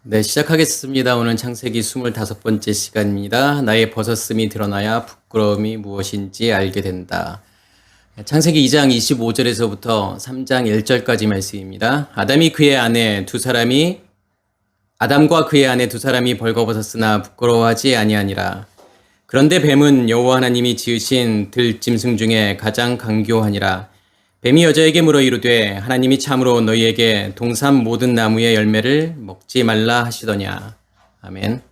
네, 시작하겠습니다. 오늘 창세기 25번째 시간입니다. 나의 벗었음이 드러나야 부끄러움이 무엇인지 알게 된다. 창세기 2장 25절에서부터 3장 1절까지 말씀입니다. 아담과 그의 아내 두 사람이 벌거벗었으나 부끄러워하지 아니하니라. 그런데 뱀은 여호와 하나님이 지으신 들짐승 중에 가장 강교하니라. 뱀이 여자에게 물어 이르되 하나님이 참으로 너희에게 동산 모든 나무의 열매를 먹지 말라 하시더냐. 아멘.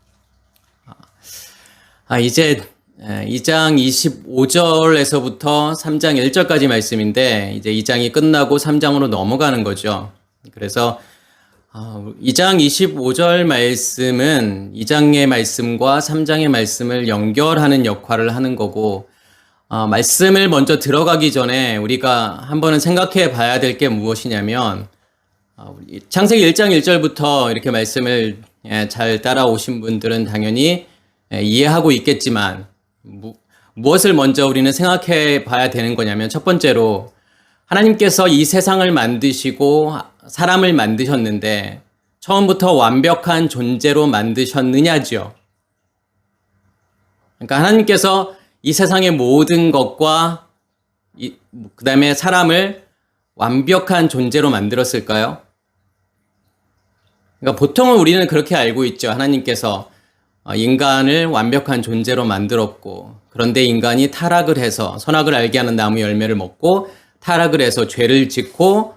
이제 2장 25절에서부터 3장 1절까지 말씀인데 이제 2장이 끝나고 3장으로 넘어가는 거죠. 그래서 2장 25절 말씀은 2장의 말씀과 3장의 말씀을 연결하는 역할을 하는 거고, 말씀을 먼저 들어가기 전에 우리가 한번은 생각해 봐야 될 게 무엇이냐면, 창세기 1장 1절부터 이렇게 말씀을 잘 따라오신 분들은 당연히 이해하고 있겠지만, 무엇을 먼저 우리는 생각해 봐야 되는 거냐면, 첫 번째로 하나님께서 이 세상을 만드시고 사람을 만드셨는데 처음부터 완벽한 존재로 만드셨느냐죠. 그러니까 하나님께서 이 세상의 모든 것과 그 다음에 사람을 완벽한 존재로 만들었을까요? 그러니까 보통은 우리는 그렇게 알고 있죠. 하나님께서 인간을 완벽한 존재로 만들었고, 그런데 인간이 타락을 해서 선악을 알게 하는 나무 열매를 먹고 타락을 해서 죄를 짓고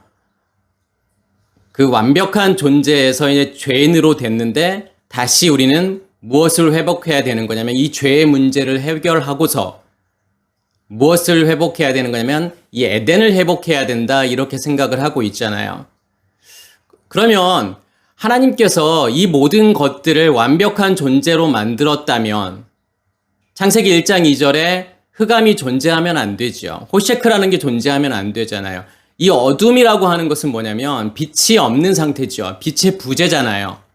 그 완벽한 존재에서 이제 죄인으로 됐는데, 다시 우리는 무엇을 회복해야 되는 거냐면 이 죄의 문제를 해결하고서 무엇을 회복해야 되는 거냐면 이 에덴을 회복해야 된다, 이렇게 생각을 하고 있잖아요. 그러면 하나님께서 이 모든 것들을 완벽한 존재로 만들었다면 창세기 1장 2절에 흑암이 존재하면 안 되죠. 호셰크라는 게 존재하면 안 되잖아요. 이 어둠이라고 하는 것은 뭐냐면 빛이 없는 상태죠. 빛의 부재잖아요.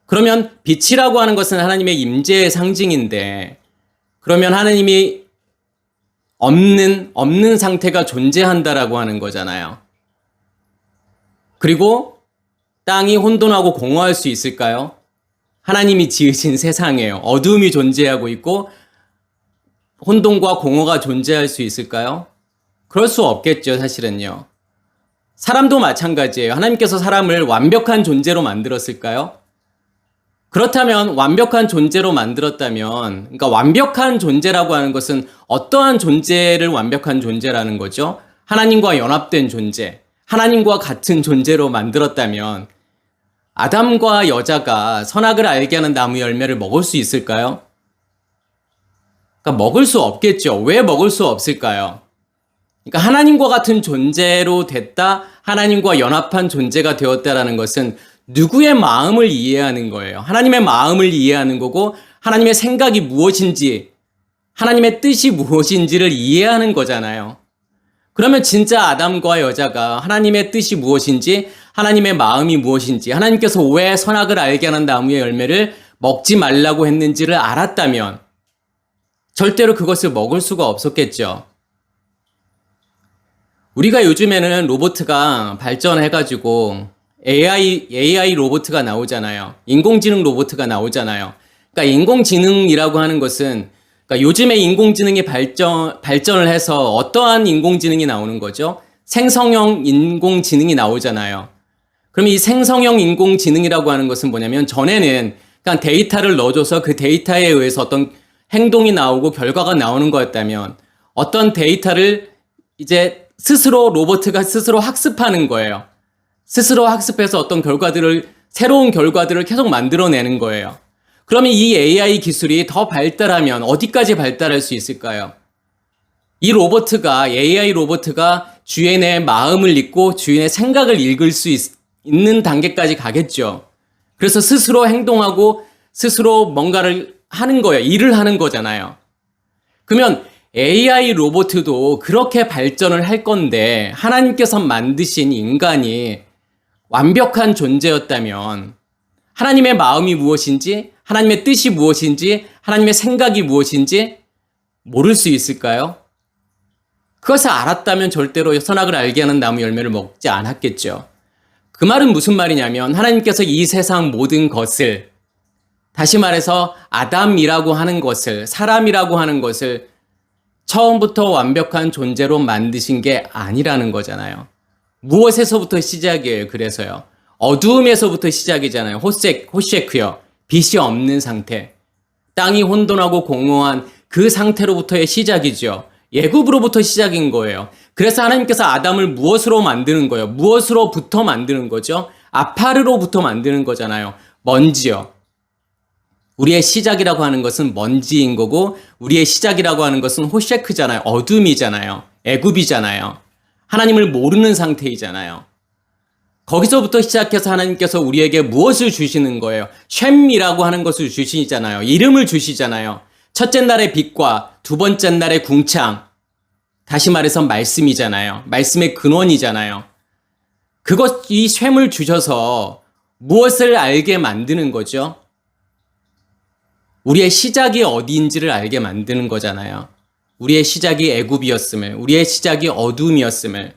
그러면 빛이라고 하는 것은 하나님의 임재의 상징인데, 그러면 하나님이 없는 상태가 존재한다라고 하는 거잖아요. 그리고 땅이 혼돈하고 공허할 수 있을까요? 하나님이 지으신 세상이에요. 어둠이 존재하고 있고 혼돈과 공허가 존재할 수 있을까요? 그럴 수 없겠죠, 사실은요. 사람도 마찬가지예요. 하나님께서 사람을 완벽한 존재로 만들었을까요? 그렇다면 완벽한 존재로 만들었다면, 그러니까 완벽한 존재라고 하는 것은 어떠한 존재를 완벽한 존재라는 거죠? 하나님과 연합된 존재, 하나님과 같은 존재로 만들었다면 아담과 여자가 선악을 알게 하는 나무 열매를 먹을 수 있을까요? 그러니까 먹을 수 없겠죠. 왜 먹을 수 없을까요? 그러니까 하나님과 같은 존재로 됐다, 하나님과 연합한 존재가 되었다라는 것은 누구의 마음을 이해하는 거예요. 하나님의 마음을 이해하는 거고, 하나님의 생각이 무엇인지, 하나님의 뜻이 무엇인지를 이해하는 거잖아요. 그러면 진짜 아담과 여자가 하나님의 뜻이 무엇인지, 하나님의 마음이 무엇인지, 하나님께서 왜 선악을 알게 하는 나무의 열매를 먹지 말라고 했는지를 알았다면 절대로 그것을 먹을 수가 없었겠죠. 우리가 요즘에는 로봇가 발전해가지고 AI 로봇가 나오잖아요. 인공지능 로봇가 나오잖아요. 그러니까 인공지능이라고 하는 것은, 그러니까 요즘에 인공지능이 발전을 해서 어떠한 인공지능이 나오는 거죠? 생성형 인공지능이 나오잖아요. 그럼 이 생성형 인공지능이라고 하는 것은 뭐냐면, 전에는 그냥 데이터를 넣어줘서 그 데이터에 의해서 어떤 행동이 나오고 결과가 나오는 거였다면, 어떤 데이터를 이제 로봇가 스스로 학습하는 거예요. 스스로 학습해서 어떤 새로운 결과들을 계속 만들어내는 거예요. 그러면 이 AI 기술이 더 발달하면 어디까지 발달할 수 있을까요? AI 로봇가 주인의 마음을 읽고 주인의 생각을 읽을 수 있는 단계까지 가겠죠. 그래서 스스로 행동하고 스스로 뭔가를 하는 거예요. 일을 하는 거잖아요. 그러면 AI 로봇도 그렇게 발전을 할 건데, 하나님께서 만드신 인간이 완벽한 존재였다면 하나님의 마음이 무엇인지, 하나님의 뜻이 무엇인지, 하나님의 생각이 무엇인지 모를 수 있을까요? 그것을 알았다면 절대로 선악을 알게 하는 나무 열매를 먹지 않았겠죠. 그 말은 무슨 말이냐면 하나님께서 이 세상 모든 것을, 다시 말해서 아담이라고 하는 것을, 사람이라고 하는 것을 처음부터 완벽한 존재로 만드신 게 아니라는 거잖아요. 무엇에서부터 시작이에요? 그래서요. 어두움에서부터 시작이잖아요. 호셰크요. 빛이 없는 상태. 땅이 혼돈하고 공허한 그 상태로부터의 시작이죠. 예굽으로부터 시작인 거예요. 그래서 하나님께서 아담을 무엇으로 만드는 거예요? 무엇으로부터 만드는 거죠? 아파르로부터 만드는 거잖아요. 먼지요. 우리의 시작이라고 하는 것은 먼지인 거고, 우리의 시작이라고 하는 것은 호셰크잖아요. 어둠이잖아요. 애굽이잖아요. 하나님을 모르는 상태이잖아요. 거기서부터 시작해서 하나님께서 우리에게 무엇을 주시는 거예요? 쉔이라고 하는 것을 주시잖아요. 이름을 주시잖아요. 첫째 날의 빛과 두 번째 날의 궁창. 다시 말해서 말씀이잖아요. 말씀의 근원이잖아요. 이 쉔을 주셔서 무엇을 알게 만드는 거죠? 우리의 시작이 어디인지를 알게 만드는 거잖아요. 우리의 시작이 애굽이었음을, 우리의 시작이 어둠이었음을,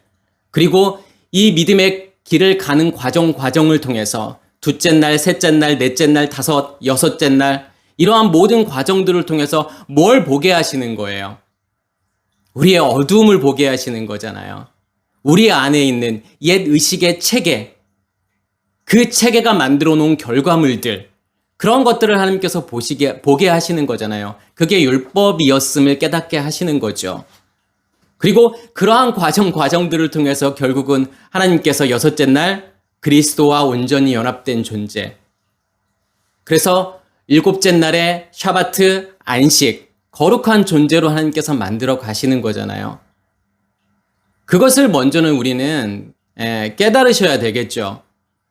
그리고 이 믿음의 길을 가는 과정을 통해서 둘째 날, 셋째 날, 넷째 날, 다섯, 여섯째 날, 이러한 모든 과정들을 통해서 뭘 보게 하시는 거예요? 우리의 어두움을 보게 하시는 거잖아요. 우리 안에 있는 옛 의식의 체계, 그 체계가 만들어 놓은 결과물들, 그런 것들을 하나님께서 보게 하시는 거잖아요. 그게 율법이었음을 깨닫게 하시는 거죠. 그리고 그러한 과정들을 통해서 결국은 하나님께서 여섯째 날 그리스도와 온전히 연합된 존재. 그래서 일곱째 날에 샤바트, 안식, 거룩한 존재로 하나님께서 만들어 가시는 거잖아요. 그것을 먼저는 우리는 깨달으셔야 되겠죠.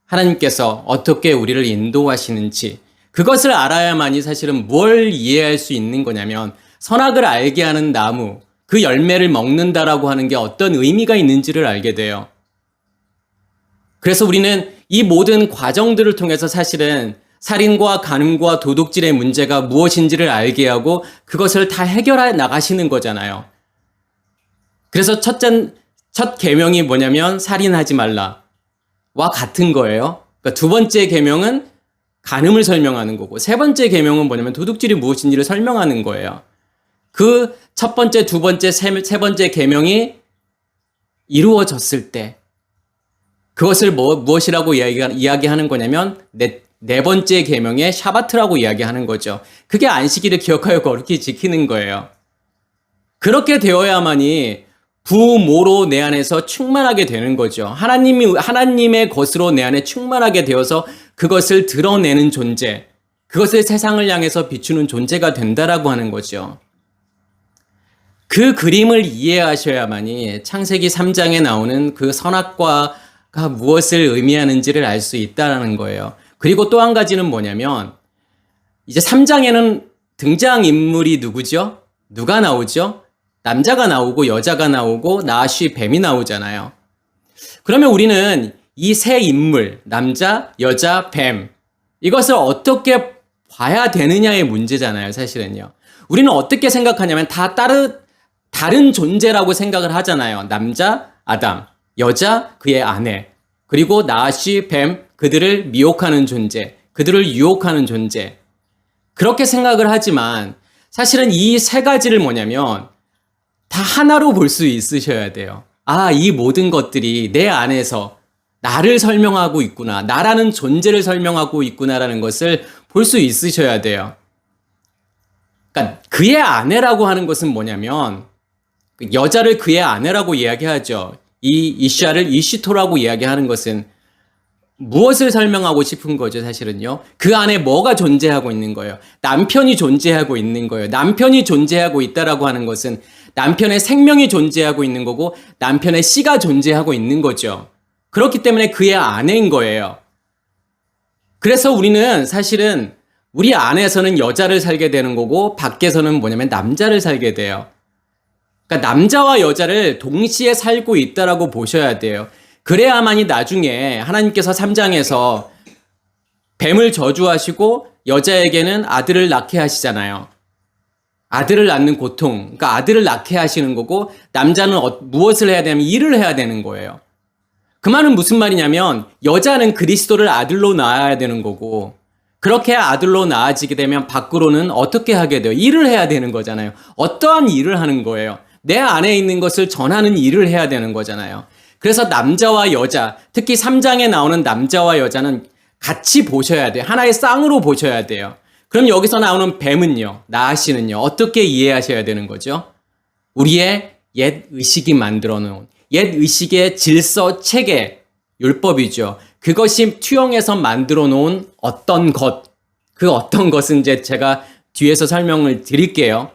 하나님께서 어떻게 우리를 인도하시는지, 그것을 알아야만이 사실은 뭘 이해할 수 있는 거냐면, 선악을 알게 하는 나무, 그 열매를 먹는다라고 하는 게 어떤 의미가 있는지를 알게 돼요. 그래서 우리는 이 모든 과정들을 통해서 사실은 살인과 간음과 도둑질의 문제가 무엇인지를 알게 하고 그것을 다 해결해 나가시는 거잖아요. 그래서 첫 계명이 뭐냐면 살인하지 말라와 같은 거예요. 그러니까 두 번째 계명은 간음을 설명하는 거고, 세 번째 계명은 뭐냐면 도둑질이 무엇인지를 설명하는 거예요. 그 첫 번째, 두 번째, 세 번째 계명이 이루어졌을 때 그것을 무엇이라고 이야기하는 거냐면 네 번째 계명의 샤바트라고 이야기하는 거죠. 그게 안식일을 기억하여 거룩히 지키는 거예요. 그렇게 되어야만이 부모로 내 안에서 충만하게 되는 거죠. 하나님의 것으로 내 안에 충만하게 되어서 그것을 드러내는 존재, 그것을 세상을 향해서 비추는 존재가 된다라고 하는 거죠. 그 그림을 이해하셔야만이 창세기 3장에 나오는 그 선악과가 무엇을 의미하는지를 알 수 있다는 거예요. 그리고 또 한 가지는 뭐냐면, 이제 3장에는 등장인물이 누구죠? 누가 나오죠? 남자가 나오고 여자가 나오고 나아쉬 뱀이 나오잖아요. 그러면 우리는 이 세 인물, 남자, 여자, 뱀, 이것을 어떻게 봐야 되느냐의 문제잖아요, 사실은요. 우리는 어떻게 생각하냐면 다 다른 존재라고 생각을 하잖아요. 남자, 아담, 여자, 그의 아내, 그리고 나아쉬, 뱀, 그들을 미혹하는 존재, 그들을 유혹하는 존재. 그렇게 생각을 하지만 사실은 이 세 가지를 뭐냐면 다 하나로 볼 수 있으셔야 돼요. 아, 이 모든 것들이 내 안에서 나를 설명하고 있구나, 나라는 존재를 설명하고 있구나라는 것을 볼 수 있으셔야 돼요. 그러니까 그의 아내라고 하는 것은 뭐냐면, 여자를 그의 아내라고 이야기하죠. 이 이샤를 이시토라고 이야기하는 것은 무엇을 설명하고 싶은 거죠, 사실은요? 그 안에 뭐가 존재하고 있는 거예요? 남편이 존재하고 있는 거예요. 남편이 존재하고 있다라고 하는 것은 남편의 생명이 존재하고 있는 거고, 남편의 씨가 존재하고 있는 거죠. 그렇기 때문에 그의 아내인 거예요. 그래서 우리는 사실은 우리 안에서는 여자를 살게 되는 거고, 밖에서는 뭐냐면 남자를 살게 돼요. 그러니까 남자와 여자를 동시에 살고 있다라고 보셔야 돼요. 그래야만이 나중에 하나님께서 3장에서 뱀을 저주하시고 여자에게는 아들을 낳게 하시잖아요. 아들을 낳는 고통, 그러니까 아들을 낳게 하시는 거고, 남자는 무엇을 해야 되냐면 일을 해야 되는 거예요. 그 말은 무슨 말이냐면 여자는 그리스도를 아들로 낳아야 되는 거고 그렇게 아들로 낳아지게 되면 밖으로는 어떻게 하게 돼요? 일을 해야 되는 거잖아요. 어떠한 일을 하는 거예요? 내 안에 있는 것을 전하는 일을 해야 되는 거잖아요. 그래서 남자와 여자, 특히 3장에 나오는 남자와 여자는 같이 보셔야 돼요. 하나의 쌍으로 보셔야 돼요. 그럼 여기서 나오는 뱀은요, 나아씨는요, 어떻게 이해하셔야 되는 거죠? 우리의 옛 의식이 만들어 놓은 옛 의식의 질서, 체계, 율법이죠. 그것이 투영해서 만들어 놓은 어떤 것, 그 어떤 것은 이제 제가 뒤에서 설명을 드릴게요.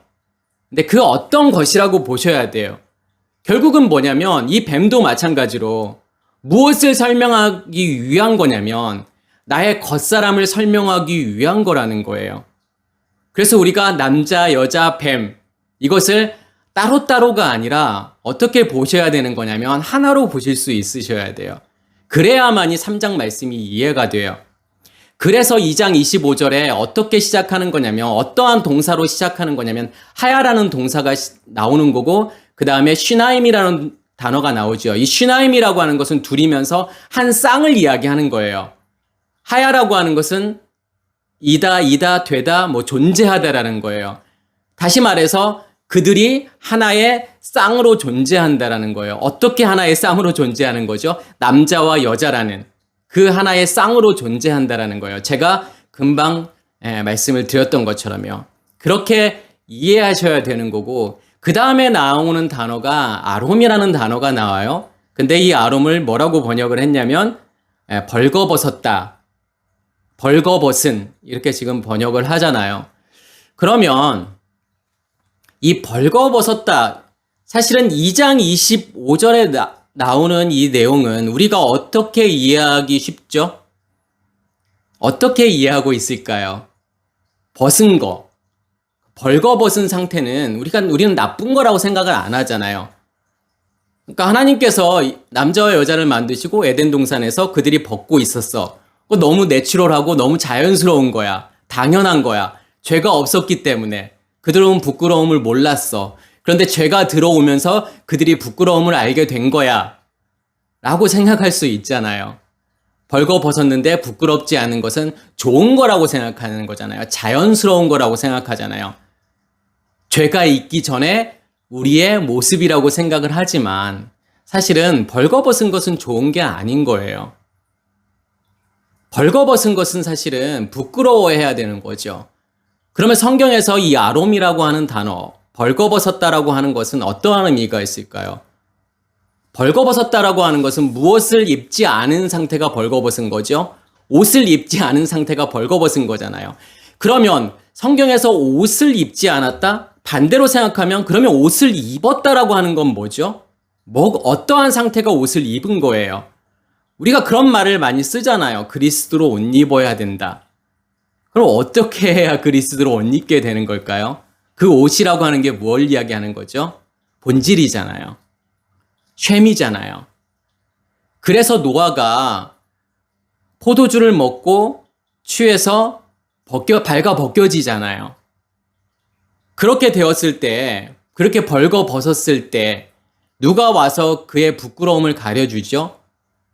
근데 그 어떤 것이라고 보셔야 돼요. 결국은 뭐냐면 이 뱀도 마찬가지로 무엇을 설명하기 위한 거냐면 나의 겉사람을 설명하기 위한 거라는 거예요. 그래서 우리가 남자, 여자, 뱀 이것을 따로따로가 아니라 어떻게 보셔야 되는 거냐면 하나로 보실 수 있으셔야 돼요. 그래야만이 3장 말씀이 이해가 돼요. 그래서 2장 25절에 어떻게 시작하는 거냐면 어떠한 동사로 시작하는 거냐면 하야라는 동사가 나오는 거고 그 다음에 쉬나임이라는 단어가 나오죠. 이 쉬나임이라고 하는 것은 둘이면서 한 쌍을 이야기하는 거예요. 하야라고 하는 것은 이다, 되다, 존재하다라는 거예요. 다시 말해서 그들이 하나의 쌍으로 존재한다라는 거예요. 어떻게 하나의 쌍으로 존재하는 거죠? 남자와 여자라는 그 하나의 쌍으로 존재한다라는 거예요. 제가 금방 말씀을 드렸던 것처럼요. 그렇게 이해하셔야 되는 거고 그 다음에 나오는 단어가 아롬이라는 단어가 나와요. 근데 이 아롬을 뭐라고 번역을 했냐면 벌거벗었다, 벌거벗은 이렇게 지금 번역을 하잖아요. 그러면 이 벌거벗었다, 사실은 2장 25절에 나오는 이 내용은 우리가 어떻게 이해하기 쉽죠? 어떻게 이해하고 있을까요? 벗은 거, 벌거벗은 상태는 우리는 나쁜 거라고 생각을 안 하잖아요. 그러니까 하나님께서 남자와 여자를 만드시고 에덴 동산에서 그들이 벗고 있었어. 너무 내추럴하고 너무 자연스러운 거야. 당연한 거야. 죄가 없었기 때문에. 그들은 부끄러움을 몰랐어. 그런데 죄가 들어오면서 그들이 부끄러움을 알게 된 거야. 라고 생각할 수 있잖아요. 벌거벗었는데 부끄럽지 않은 것은 좋은 거라고 생각하는 거잖아요. 자연스러운 거라고 생각하잖아요. 죄가 있기 전에 우리의 모습이라고 생각을 하지만 사실은 벌거벗은 것은 좋은 게 아닌 거예요. 벌거벗은 것은 사실은 부끄러워해야 되는 거죠. 그러면 성경에서 이 아롬이라고 하는 단어, 벌거벗었다라고 하는 것은 어떠한 의미가 있을까요? 벌거벗었다라고 하는 것은 무엇을 입지 않은 상태가 벌거벗은 거죠? 옷을 입지 않은 상태가 벌거벗은 거잖아요. 그러면 성경에서 옷을 입지 않았다? 반대로 생각하면 그러면 옷을 입었다라고 하는 건 뭐죠? 어떠한 상태가 옷을 입은 거예요? 우리가 그런 말을 많이 쓰잖아요. 그리스도로 옷 입어야 된다. 그럼 어떻게 해야 그리스도로 옷 입게 되는 걸까요? 그 옷이라고 하는 게 뭘 이야기하는 거죠? 본질이잖아요. 셈이잖아요. 그래서 노아가 포도주를 먹고 취해서 발가 벗겨지잖아요. 그렇게 되었을 때, 그렇게 벌거벗었을 때 누가 와서 그의 부끄러움을 가려주죠?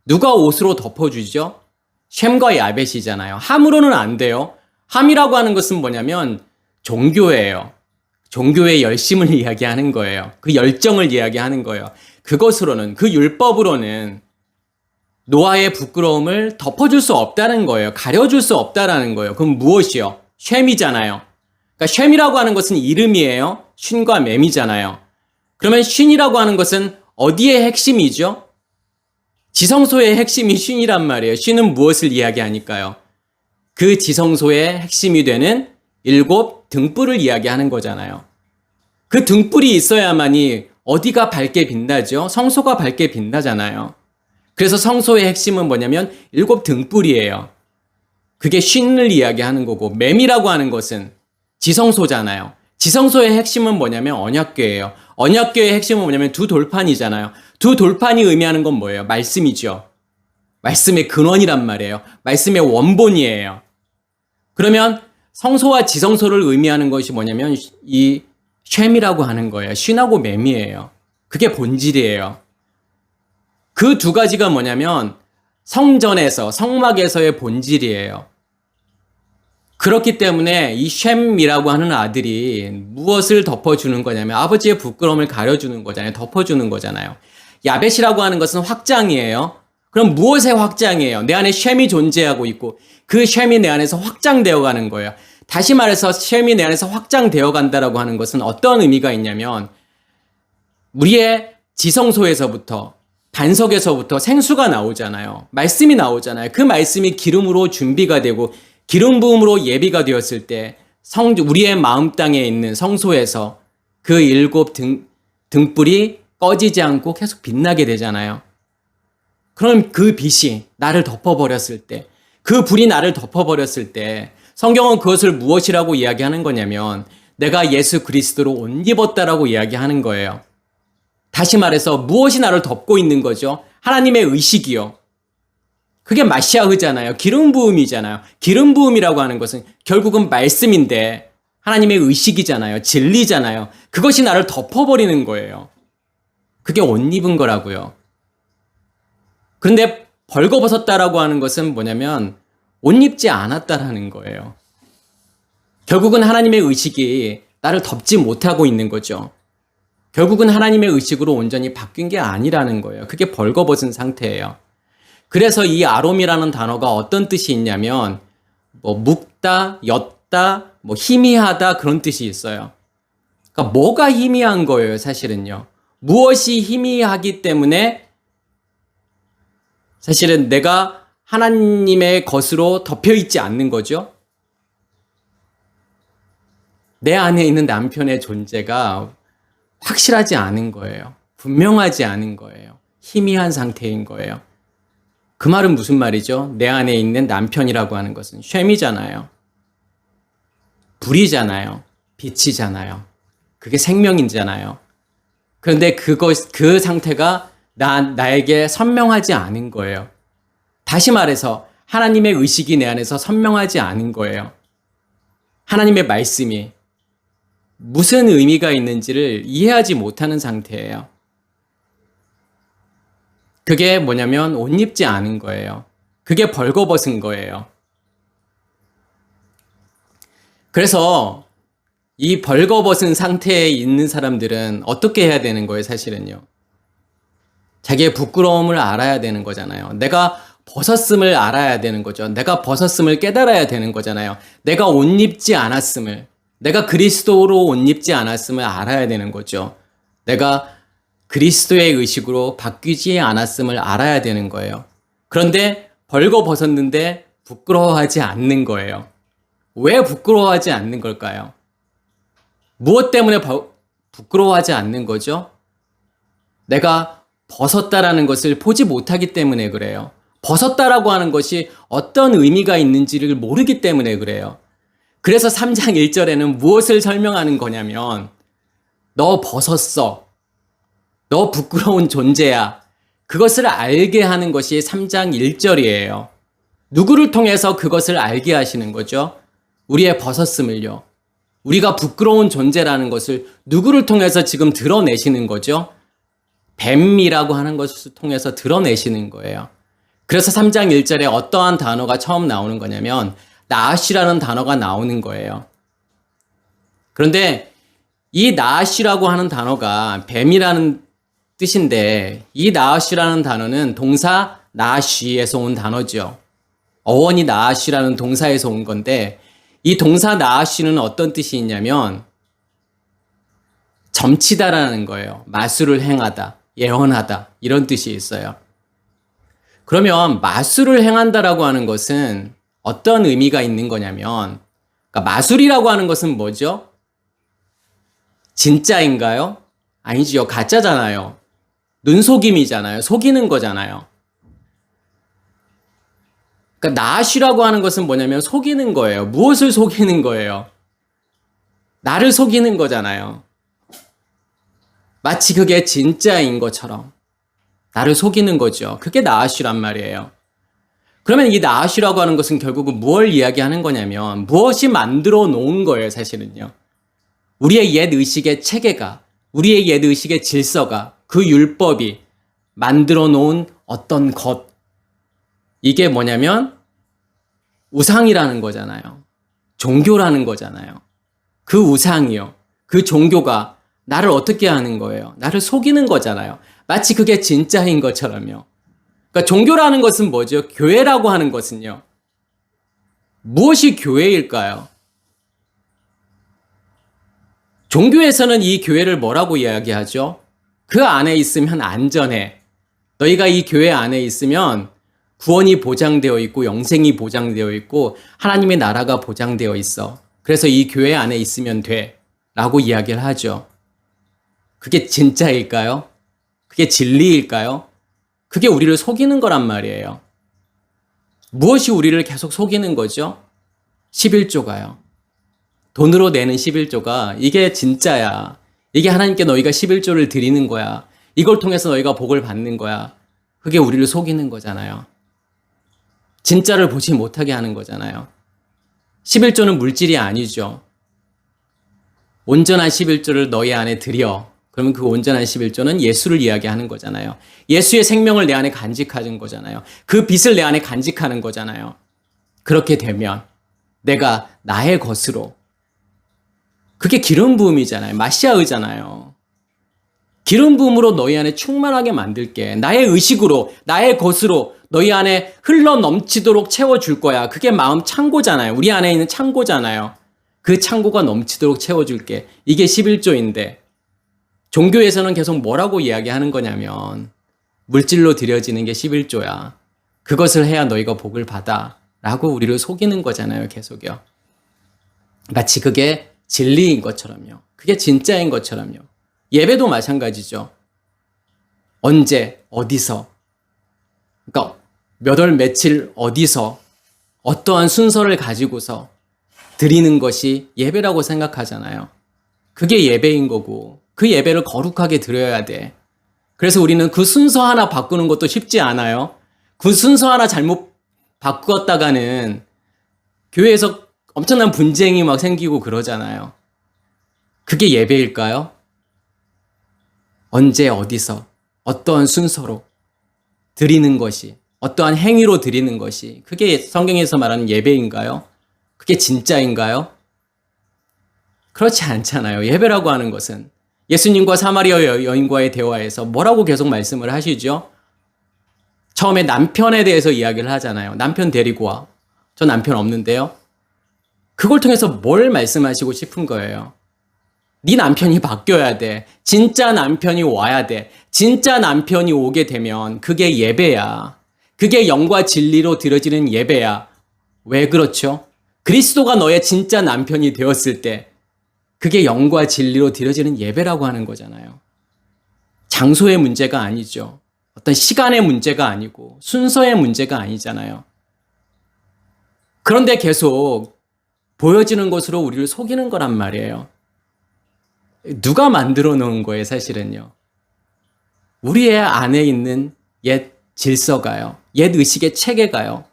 누가 옷으로 덮어주죠? 셈과 야벳이잖아요. 함으로는 안 돼요. 함이라고 하는 것은 뭐냐면 종교예요. 종교의 열심을 이야기하는 거예요. 그 열정을 이야기하는 거예요. 그것으로는, 그 율법으로는 노아의 부끄러움을 덮어줄 수 없다는 거예요. 가려줄 수 없다라는 거예요. 그럼 무엇이요? 셈이잖아요. 그러니까 셈이라고 하는 것은 이름이에요. 쉰과 맴이잖아요. 그러면 쉰이라고 하는 것은 어디의 핵심이죠? 지성소의 핵심이 쉰이란 말이에요. 쉰은 무엇을 이야기하니까요? 그 지성소의 핵심이 되는 7 등불을 이야기하는 거잖아요. 그 등불이 있어야만이 어디가 밝게 빛나죠? 성소가 밝게 빛나잖아요. 그래서 성소의 핵심은 뭐냐면 7 등불이에요. 그게 쉰을 이야기하는 거고, 맴이라고 하는 것은 지성소잖아요. 지성소의 핵심은 뭐냐면 언약궤예요. 언약궤의 핵심은 뭐냐면 2 돌판이잖아요. 2 돌판이 의미하는 건 뭐예요? 말씀이죠. 말씀의 근원이란 말이에요. 말씀의 원본이에요. 그러면 성소와 지성소를 의미하는 것이 뭐냐면 이 셈이라고 하는 거예요. 쉰하고 맴이에요. 그게 본질이에요. 그 두 가지가 뭐냐면 성전에서, 성막에서의 본질이에요. 그렇기 때문에 이 셈이라고 하는 아들이 무엇을 덮어주는 거냐면 아버지의 부끄러움을 가려주는 거잖아요. 덮어주는 거잖아요. 야벳이라고 하는 것은 확장이에요. 그럼 무엇의 확장이에요? 내 안에 셈이 존재하고 있고 그 셈이 내 안에서 확장되어 가는 거예요. 다시 말해서 셈이 내 안에서 확장되어 간다라고 하는 것은 어떤 의미가 있냐면 우리의 지성소에서부터 반석에서부터 생수가 나오잖아요. 말씀이 나오잖아요. 그 말씀이 기름으로 준비가 되고 기름 부음으로 예비가 되었을 때 우리의 마음 땅에 있는 성소에서 그 7 등불이 꺼지지 않고 계속 빛나게 되잖아요. 그럼 그 빛이 나를 덮어버렸을 때, 그 불이 나를 덮어버렸을 때 성경은 그것을 무엇이라고 이야기하는 거냐면 내가 예수 그리스도로 옷 입었다라고 이야기하는 거예요. 다시 말해서 무엇이 나를 덮고 있는 거죠? 하나님의 의식이요. 그게 마시아흐잖아요. 기름 부음이잖아요. 기름 부음이라고 하는 것은 결국은 말씀인데 하나님의 의식이잖아요. 진리잖아요. 그것이 나를 덮어버리는 거예요. 그게 옷 입은 거라고요. 그런데 벌거벗었다라고 하는 것은 뭐냐면 옷 입지 않았다라는 거예요. 결국은 하나님의 의식이 나를 덮지 못하고 있는 거죠. 결국은 하나님의 의식으로 온전히 바뀐 게 아니라는 거예요. 그게 벌거벗은 상태예요. 그래서 이 아롬이라는 단어가 어떤 뜻이 있냐면 묵다, 엿다, 희미하다 그런 뜻이 있어요. 그러니까 뭐가 희미한 거예요, 사실은요. 무엇이 희미하기 때문에 사실은 내가 하나님의 것으로 덮여 있지 않는 거죠. 내 안에 있는 남편의 존재가 확실하지 않은 거예요. 분명하지 않은 거예요. 희미한 상태인 거예요. 그 말은 무슨 말이죠? 내 안에 있는 남편이라고 하는 것은 셈이잖아요. 불이잖아요. 빛이잖아요. 그게 생명이잖아요. 그런데 그 상태가 나에게 선명하지 않은 거예요. 다시 말해서 하나님의 의식이 내 안에서 선명하지 않은 거예요. 하나님의 말씀이 무슨 의미가 있는지를 이해하지 못하는 상태예요. 그게 뭐냐면 옷 입지 않은 거예요. 그게 벌거벗은 거예요. 그래서 이 벌거벗은 상태에 있는 사람들은 어떻게 해야 되는 거예요, 사실은요? 자기의 부끄러움을 알아야 되는 거잖아요. 내가 벗었음을 알아야 되는 거죠. 내가 벗었음을 깨달아야 되는 거잖아요. 내가 옷 입지 않았음을, 내가 그리스도로 옷 입지 않았음을 알아야 되는 거죠. 내가 그리스도의 의식으로 바뀌지 않았음을 알아야 되는 거예요. 그런데 벌거벗었는데 부끄러워하지 않는 거예요. 왜 부끄러워하지 않는 걸까요? 무엇 때문에 부끄러워하지 않는 거죠? 내가 벗었다라는 것을 보지 못하기 때문에 그래요. 벗었다라고 하는 것이 어떤 의미가 있는지를 모르기 때문에 그래요. 그래서 3장 1절에는 무엇을 설명하는 거냐면 너 벗었어. 너 부끄러운 존재야. 그것을 알게 하는 것이 3장 1절이에요. 누구를 통해서 그것을 알게 하시는 거죠? 우리의 벗었음을요. 우리가 부끄러운 존재라는 것을 누구를 통해서 지금 드러내시는 거죠? 뱀이라고 하는 것을 통해서 드러내시는 거예요. 그래서 3장 1절에 어떠한 단어가 처음 나오는 거냐면 나아시라는 단어가 나오는 거예요. 그런데 이 나아시라고 하는 단어가 뱀이라는 뜻인데 이 나아시라는 단어는 동사 나아시에서 온 단어죠. 어원이 나아시라는 동사에서 온 건데 이 동사 나아시는 어떤 뜻이 있냐면 점치다라는 거예요. 마술을 행하다, 예언하다 이런 뜻이 있어요. 그러면 마술을 행한다라고 하는 것은 어떤 의미가 있는 거냐면 그러니까 마술이라고 하는 것은 뭐죠? 진짜인가요? 아니지요. 가짜잖아요. 눈속임이잖아요. 속이는 거잖아요. 그러니까 나아시라고 하는 것은 뭐냐면 속이는 거예요. 무엇을 속이는 거예요? 나를 속이는 거잖아요. 마치 그게 진짜인 것처럼 나를 속이는 거죠. 그게 나아시란 말이에요. 그러면 이 나아시라고 하는 것은 결국은 무엇을 이야기하는 거냐면 무엇이 만들어 놓은 거예요, 사실은요. 우리의 옛 의식의 체계가, 우리의 옛 의식의 질서가, 그 율법이 만들어 놓은 어떤 것. 이게 뭐냐면 우상이라는 거잖아요. 종교라는 거잖아요. 그 우상이요. 그 종교가 나를 어떻게 하는 거예요? 나를 속이는 거잖아요. 마치 그게 진짜인 것처럼요. 그러니까 종교라는 것은 뭐죠? 교회라고 하는 것은요. 무엇이 교회일까요? 종교에서는 이 교회를 뭐라고 이야기하죠? 그 안에 있으면 안전해. 너희가 이 교회 안에 있으면 구원이 보장되어 있고 영생이 보장되어 있고 하나님의 나라가 보장되어 있어. 그래서 이 교회 안에 있으면 돼. 라고 이야기를 하죠. 그게 진짜일까요? 그게 진리일까요? 그게 우리를 속이는 거란 말이에요. 무엇이 우리를 계속 속이는 거죠? 11조가요. 돈으로 내는 11조가 이게 진짜야. 이게 하나님께 너희가 11조를 드리는 거야. 이걸 통해서 너희가 복을 받는 거야. 그게 우리를 속이는 거잖아요. 진짜를 보지 못하게 하는 거잖아요. 11조는 물질이 아니죠. 온전한 11조를 너희 안에 드려. 그러면 그 온전한 11조는 예수를 이야기하는 거잖아요. 예수의 생명을 내 안에 간직하는 거잖아요. 그 빛을 내 안에 간직하는 거잖아요. 그렇게 되면 내가 나의 것으로, 그게 기름 부음이잖아요. 마시아의잖아요. 기름 부음으로 너희 안에 충만하게 만들게. 나의 의식으로, 나의 것으로 너희 안에 흘러 넘치도록 채워줄 거야. 그게 마음 창고잖아요. 우리 안에 있는 창고잖아요. 그 창고가 넘치도록 채워줄게. 이게 11조인데 종교에서는 계속 뭐라고 이야기하는 거냐면 물질로 드려지는 게 11조야. 그것을 해야 너희가 복을 받아. 라고 우리를 속이는 거잖아요. 계속요. 마치 그게 진리인 것처럼요. 그게 진짜인 것처럼요. 예배도 마찬가지죠. 언제, 어디서, 그러니까 몇 월 며칠 어디서 어떠한 순서를 가지고서 드리는 것이 예배라고 생각하잖아요. 그게 예배인 거고 그 예배를 거룩하게 드려야 돼. 그래서 우리는 그 순서 하나 바꾸는 것도 쉽지 않아요. 그 순서 하나 잘못 바꾸었다가는 교회에서 엄청난 분쟁이 막 생기고 그러잖아요. 그게 예배일까요? 언제 어디서 어떠한 순서로 드리는 것이, 어떠한 행위로 드리는 것이 그게 성경에서 말하는 예배인가요? 그게 진짜인가요? 그렇지 않잖아요. 예배라고 하는 것은 예수님과 사마리아 여인과의 대화에서 뭐라고 계속 말씀을 하시죠? 처음에 남편에 대해서 이야기를 하잖아요. 남편 데리고 와. 저 남편 없는데요. 그걸 통해서 뭘 말씀하시고 싶은 거예요? 네 남편이 바뀌어야 돼. 진짜 남편이 와야 돼. 진짜 남편이 오게 되면 그게 예배야. 그게 영과 진리로 드려지는 예배야. 왜 그렇죠? 그리스도가 너의 진짜 남편이 되었을 때 그게 영과 진리로 드려지는 예배라고 하는 거잖아요. 장소의 문제가 아니죠. 어떤 시간의 문제가 아니고 순서의 문제가 아니잖아요. 그런데 계속 보여지는 것으로 우리를 속이는 거란 말이에요. 누가 만들어 놓은 거예요, 사실은요. 우리의 안에 있는 옛 질서가요. 옛 의식의 체계가요.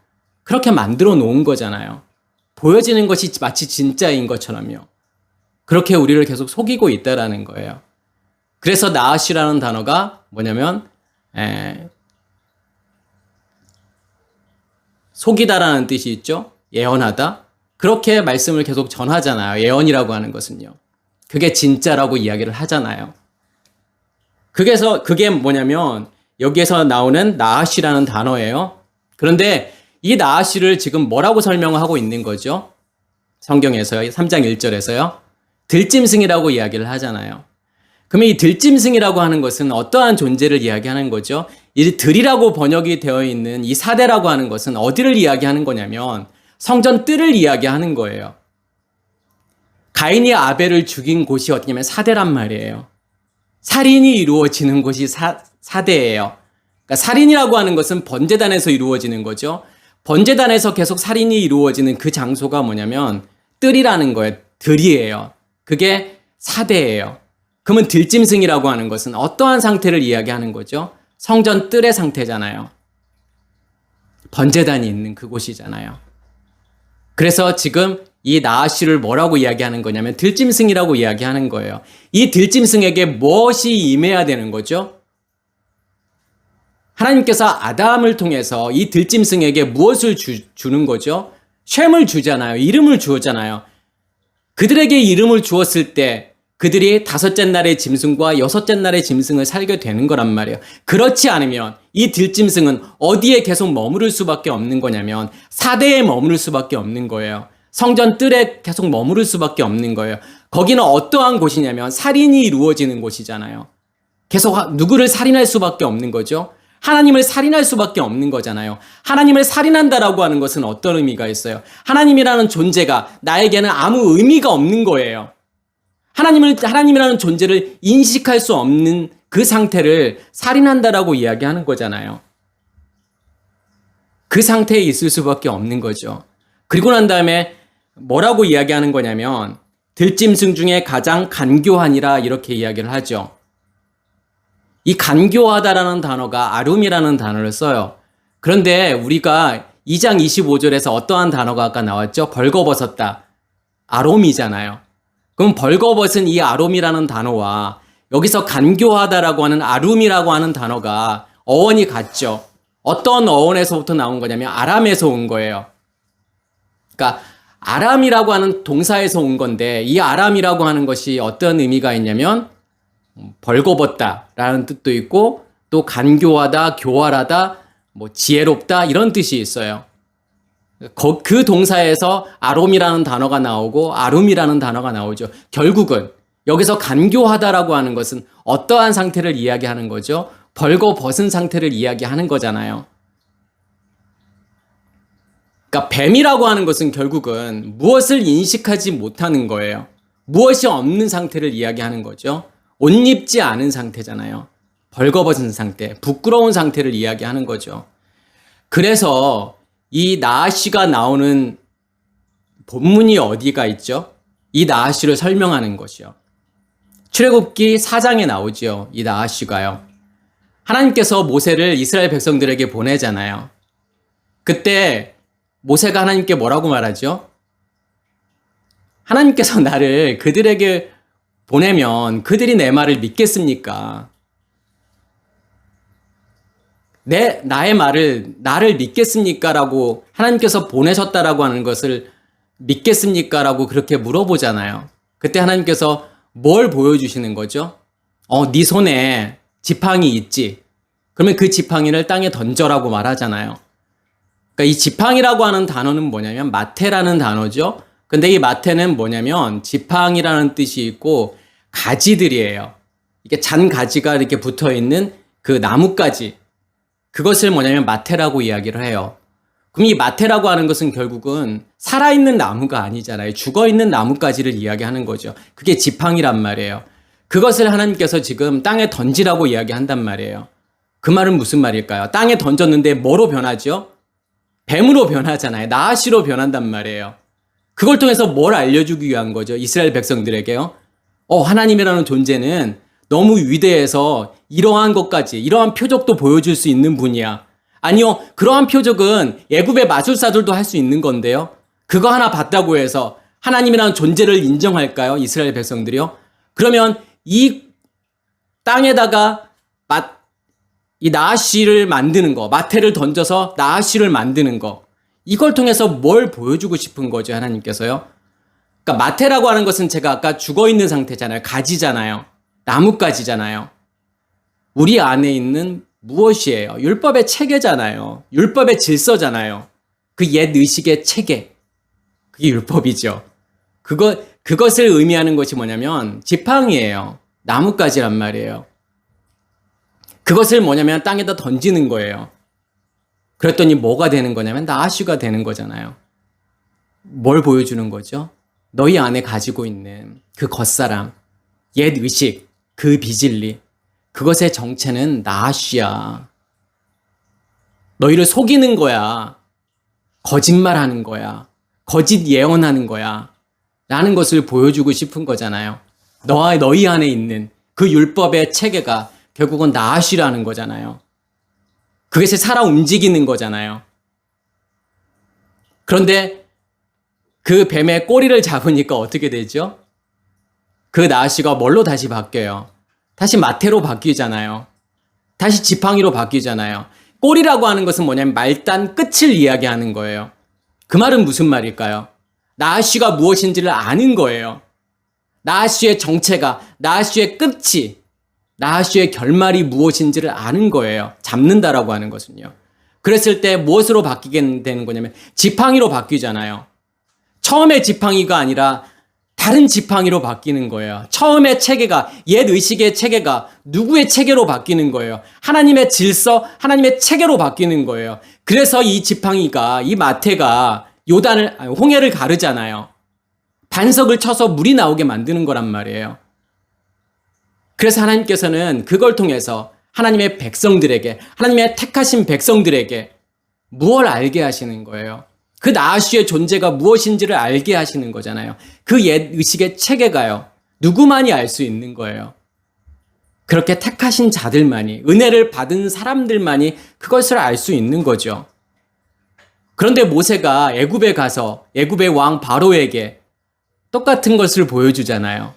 그렇게 만들어 놓은 거잖아요. 보여지는 것이 마치 진짜인 것처럼요. 그렇게 우리를 계속 속이고 있다라는 거예요. 그래서 나아시라는 단어가 뭐냐면 속이다라는 뜻이 있죠. 예언하다. 그렇게 말씀을 계속 전하잖아요. 예언이라고 하는 것은요. 그게 진짜라고 이야기를 하잖아요. 그게 뭐냐면 여기에서 나오는 나아시라는 단어예요. 그런데 이 나아시를 지금 뭐라고 설명하고 있는 거죠? 성경에서요. 3장 1절에서요. 들짐승이라고 이야기를 하잖아요. 그러면 이 들짐승이라고 하는 것은 어떠한 존재를 이야기하는 거죠? 이 들이라고 번역이 되어 있는 이 사대라고 하는 것은 어디를 이야기하는 거냐면 성전 뜰을 이야기하는 거예요. 가인이 아벨을 죽인 곳이 어디냐면 사대란 말이에요. 살인이 이루어지는 곳이 사대예요. 그러니까 살인이라고 하는 것은 번제단에서 이루어지는 거죠. 번제단에서 계속 살인이 이루어지는 그 장소가 뭐냐면 뜰이라는 거예요. 들이에요. 그게 사대예요. 그러면 들짐승이라고 하는 것은 어떠한 상태를 이야기하는 거죠? 성전 뜰의 상태잖아요. 번제단이 있는 그곳이잖아요. 그래서 지금 이 나아시를 뭐라고 이야기하는 거냐면 들짐승이라고 이야기하는 거예요. 이 들짐승에게 무엇이 임해야 되는 거죠? 하나님께서 아담을 통해서 이 들짐승에게 무엇을 주는 거죠? 셈을 주잖아요. 이름을 주었잖아요. 그들에게 이름을 주었을 때 그들이 다섯째 날의 짐승과 여섯째 날의 짐승을 살게 되는 거란 말이에요. 그렇지 않으면 이 들짐승은 어디에 계속 머무를 수밖에 없는 거냐면 사대에 머무를 수밖에 없는 거예요. 성전 뜰에 계속 머무를 수밖에 없는 거예요. 거기는 어떠한 곳이냐면 살인이 이루어지는 곳이잖아요. 계속 누구를 살인할 수밖에 없는 거죠. 하나님을 살인할 수밖에 없는 거잖아요. 하나님을 살인한다라고 하는 것은 어떤 의미가 있어요? 하나님이라는 존재가 나에게는 아무 의미가 없는 거예요. 하나님이라는 존재를 인식할 수 없는 그 상태를 살인한다라고 이야기하는 거잖아요. 그 상태에 있을 수밖에 없는 거죠. 그리고 난 다음에 뭐라고 이야기하는 거냐면 들짐승 중에 가장 간교하니라 이렇게 이야기를 하죠. 이 간교하다라는 단어가 아룸이라는 단어를 써요. 그런데 우리가 2장 25절에서 어떠한 단어가 아까 나왔죠? 벌거벗었다. 아롬이잖아요. 그럼 벌거벗은 이 아롬이라는 단어와 여기서 간교하다라고 하는 아룸이라고 하는 단어가 어원이 같죠. 어떤 어원에서부터 나온 거냐면 아람에서 온 거예요. 그러니까 아람이라고 하는 동사에서 온 건데 이 아람이라고 하는 것이 어떤 의미가 있냐면 벌거벗다라는 뜻도 있고 또 간교하다, 교활하다, 뭐 지혜롭다 이런 뜻이 있어요. 그 동사에서 아롬이라는 단어가 나오고 아룸이라는 단어가 나오죠. 결국은 여기서 간교하다라고 하는 것은 어떠한 상태를 이야기하는 거죠? 벌거벗은 상태를 이야기하는 거잖아요. 그러니까 뱀이라고 하는 것은 결국은 무엇을 인식하지 못하는 거예요. 무엇이 없는 상태를 이야기하는 거죠. 옷 입지 않은 상태잖아요. 벌거벗은 상태, 부끄러운 상태를 이야기하는 거죠. 그래서 이 나아씨가 나오는 본문이 어디가 있죠? 이 나아씨를 설명하는 것이요. 출애굽기 4장에 나오죠. 이 나아씨가요. 하나님께서 모세를 이스라엘 백성들에게 보내잖아요. 그때 모세가 하나님께 뭐라고 말하죠? 하나님께서 나를 그들에게 보내면 그들이 내 말을 믿겠습니까? 나를 믿겠습니까? 라고 하나님께서 보내셨다라고 하는 것을 믿겠습니까? 라고 그렇게 물어보잖아요. 그때 하나님께서 뭘 보여주시는 거죠? 네 손에 지팡이 있지? 그러면 그 지팡이를 땅에 던져라고 말하잖아요. 그러니까 이 지팡이라고 하는 단어는 뭐냐면 마테라는 단어죠. 근데 이 마테는 뭐냐면 지팡이라는 뜻이 있고 가지들이에요. 이게 잔 가지가 이렇게 붙어 있는 그 나뭇가지. 그것을 뭐냐면 마테라고 이야기를 해요. 그럼 이 마테라고 하는 것은 결국은 살아있는 나무가 아니잖아요. 죽어있는 나뭇가지를 이야기하는 거죠. 그게 지팡이란 말이에요. 그것을 하나님께서 지금 땅에 던지라고 이야기한단 말이에요. 그 말은 무슨 말일까요? 땅에 던졌는데 뭐로 변하죠? 뱀으로 변하잖아요. 나아씨로 변한단 말이에요. 그걸 통해서 뭘 알려주기 위한 거죠? 이스라엘 백성들에게요. 하나님이라는 존재는 너무 위대해서 이러한 것까지, 이러한 표적도 보여줄 수 있는 분이야. 아니요, 그러한 표적은 애굽의 마술사들도 할 수 있는 건데요. 그거 하나 봤다고 해서 하나님이라는 존재를 인정할까요? 이스라엘 백성들이요. 그러면 이 땅에다가 이 나아씨를 만드는 거, 마테를 던져서 나아씨를 만드는 거, 이걸 통해서 뭘 보여주고 싶은 거죠, 하나님께서요? 그러니까 마테라고 하는 것은 제가 아까 죽어있는 상태잖아요. 가지잖아요. 나뭇가지잖아요. 우리 안에 있는 무엇이에요? 율법의 체계잖아요. 율법의 질서잖아요. 그 옛 의식의 체계. 그게 율법이죠. 그것을 의미하는 것이 뭐냐면 지팡이에요. 나뭇가지란 말이에요. 그것을 뭐냐면 땅에다 던지는 거예요. 그랬더니 뭐가 되는 거냐면 나아씨가 되는 거잖아요. 뭘 보여주는 거죠? 너희 안에 가지고 있는 그 겉사람, 옛 의식, 그 비진리, 그것의 정체는 나아씨야. 너희를 속이는 거야. 거짓말하는 거야. 거짓 예언하는 거야. 라는 것을 보여주고 싶은 거잖아요. 너희 안에 있는 그 율법의 체계가 결국은 나아씨라는 거잖아요. 그것이 살아 움직이는 거잖아요. 그런데 그 뱀의 꼬리를 잡으니까 어떻게 되죠? 그 나아씨가 뭘로 다시 바뀌어요? 다시 마태로 바뀌잖아요. 다시 지팡이로 바뀌잖아요. 꼴이라고 하는 것은 뭐냐면 말단 끝을 이야기하는 거예요. 그 말은 무슨 말일까요? 나아쉬가 무엇인지를 아는 거예요. 나아쉬의 정체가, 나아쉬의 끝이, 나아쉬의 결말이 무엇인지를 아는 거예요. 잡는다라고 하는 것은요. 그랬을 때 무엇으로 바뀌게 되는 거냐면 지팡이로 바뀌잖아요. 처음에 지팡이가 아니라 다른 지팡이로 바뀌는 거예요. 처음의 체계가, 옛 의식의 체계가 누구의 체계로 바뀌는 거예요. 하나님의 질서, 하나님의 체계로 바뀌는 거예요. 그래서 이 지팡이가, 이 마태가 홍해를 가르잖아요. 반석을 쳐서 물이 나오게 만드는 거란 말이에요. 그래서 하나님께서는 그걸 통해서 하나님의 백성들에게, 하나님의 택하신 백성들에게 무엇을 알게 하시는 거예요. 그 나아쉬의 존재가 무엇인지를 알게 하시는 거잖아요. 그 옛 의식의 체계가요. 누구만이 알 수 있는 거예요. 그렇게 택하신 자들만이, 은혜를 받은 사람들만이 그것을 알 수 있는 거죠. 그런데 모세가 애굽에 가서 애굽의 왕 바로에게 똑같은 것을 보여주잖아요.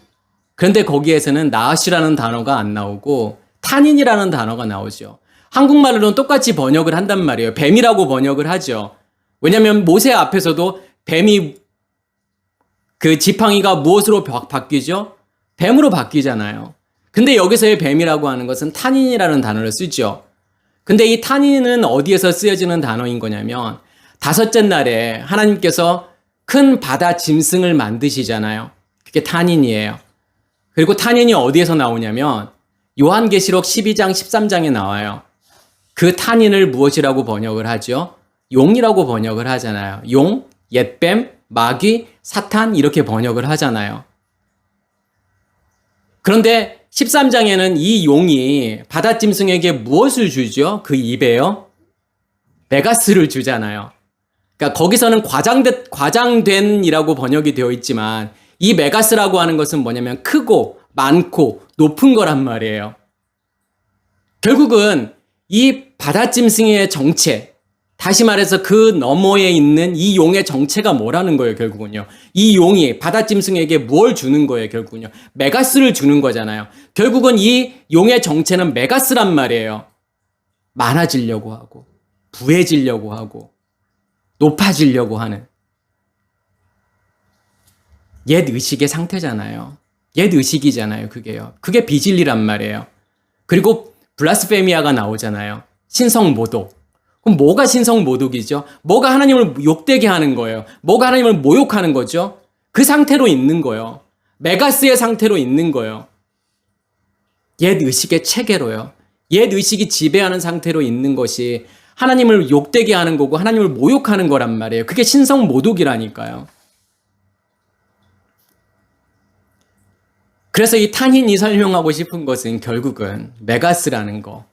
그런데 거기에서는 나아쉬라는 단어가 안 나오고 탄인이라는 단어가 나오죠. 한국말로는 똑같이 번역을 한단 말이에요. 뱀이라고 번역을 하죠. 왜냐하면 모세 앞에서도 뱀이, 그 지팡이가 무엇으로 바뀌죠? 뱀으로 바뀌잖아요. 근데 여기서의 뱀이라고 하는 것은 탄인이라는 단어를 쓰죠. 근데 이 탄인은 어디에서 쓰여지는 단어인 거냐면 다섯째 날에 하나님께서 큰 바다 짐승을 만드시잖아요. 그게 탄인이에요. 그리고 탄인이 어디에서 나오냐면 요한계시록 12장 13장에 나와요. 그 탄인을 무엇이라고 번역을 하죠? 용이라고 번역을 하잖아요. 용, 옛뱀, 마귀, 사탄 이렇게 번역을 하잖아요. 그런데 13장에는 이 용이 바다짐승에게 무엇을 주죠? 그 입에요? 메가스를 주잖아요. 그러니까 거기서는 과장된이라고 번역이 되어 있지만 이 메가스라고 하는 것은 뭐냐면 크고 많고 높은 거란 말이에요. 결국은 이 바다짐승의 정체, 다시 말해서 그 너머에 있는 이 용의 정체가 뭐라는 거예요, 결국은요. 이 용이 바다짐승에게 뭘 주는 거예요, 결국은요. 메가스를 주는 거잖아요. 결국은 이 용의 정체는 메가스란 말이에요. 많아지려고 하고, 부해지려고 하고, 높아지려고 하는 옛 의식의 상태잖아요. 옛 의식이잖아요, 그게요. 그게 비진리란 말이에요. 그리고 블라스페미아가 나오잖아요. 신성모독. 그럼 뭐가 신성모독이죠? 뭐가 하나님을 욕되게 하는 거예요? 뭐가 하나님을 모욕하는 거죠? 그 상태로 있는 거예요. 메가스의 상태로 있는 거예요. 옛 의식의 체계로요. 옛 의식이 지배하는 상태로 있는 것이 하나님을 욕되게 하는 거고 하나님을 모욕하는 거란 말이에요. 그게 신성모독이라니까요. 그래서 이 탄인이 설명하고 싶은 것은 결국은 메가스라는 거.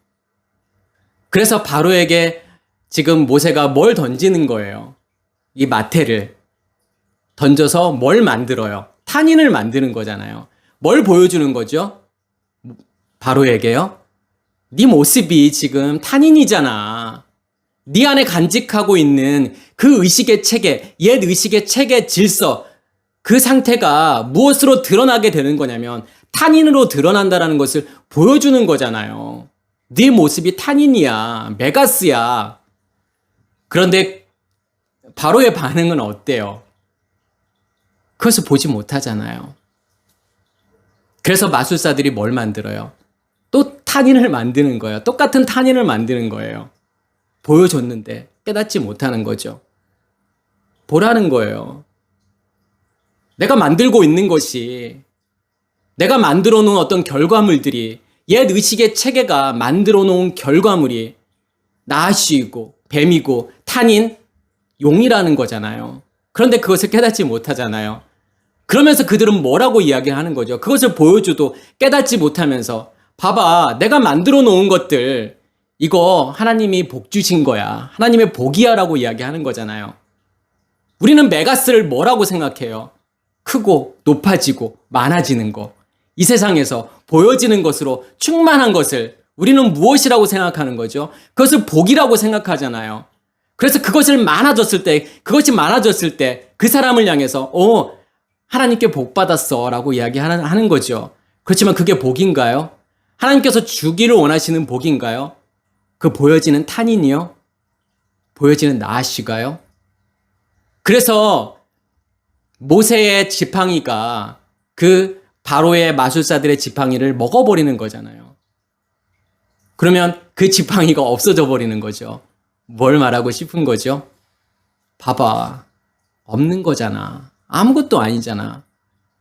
그래서 바로에게 지금 모세가 뭘 던지는 거예요? 이 마태를 던져서 뭘 만들어요? 탄인을 만드는 거잖아요. 뭘 보여주는 거죠? 바로에게요? 네 모습이 지금 탄인이잖아. 네 안에 간직하고 있는 그 의식의 체계, 옛 의식의 체계 질서, 그 상태가 무엇으로 드러나게 되는 거냐면 탄인으로 드러난다는 것을 보여주는 거잖아요. 네 모습이 탄인이야. 메가스야. 그런데 바로의 반응은 어때요? 그것을 보지 못하잖아요. 그래서 마술사들이 뭘 만들어요? 또 탄인을 만드는 거예요. 똑같은 탄인을 만드는 거예요. 보여줬는데 깨닫지 못하는 거죠. 보라는 거예요. 내가 만들고 있는 것이, 내가 만들어 놓은 어떤 결과물들이, 옛 의식의 체계가 만들어 놓은 결과물이 나아쉬이고 뱀이고 탄인, 용이라는 거잖아요. 그런데 그것을 깨닫지 못하잖아요. 그러면서 그들은 뭐라고 이야기하는 거죠? 그것을 보여줘도 깨닫지 못하면서 봐봐, 내가 만들어 놓은 것들 이거 하나님이 복 주신 거야. 하나님의 복이야 라고 이야기하는 거잖아요. 우리는 메가스를 뭐라고 생각해요? 크고 높아지고 많아지는 거. 이 세상에서 보여지는 것으로 충만한 것을 우리는 무엇이라고 생각하는 거죠? 그것을 복이라고 생각하잖아요. 그래서 그것이 많아졌을 때 그 사람을 향해서 하나님께 복 받았어 라고 이야기하는 거죠. 그렇지만 그게 복인가요? 하나님께서 주기를 원하시는 복인가요? 그 보여지는 탄인이요? 보여지는 나아씨가요? 그래서 모세의 지팡이가 그 바로의 마술사들의 지팡이를 먹어버리는 거잖아요. 그러면 그 지팡이가 없어져 버리는 거죠. 뭘 말하고 싶은 거죠? 봐봐. 없는 거잖아. 아무것도 아니잖아.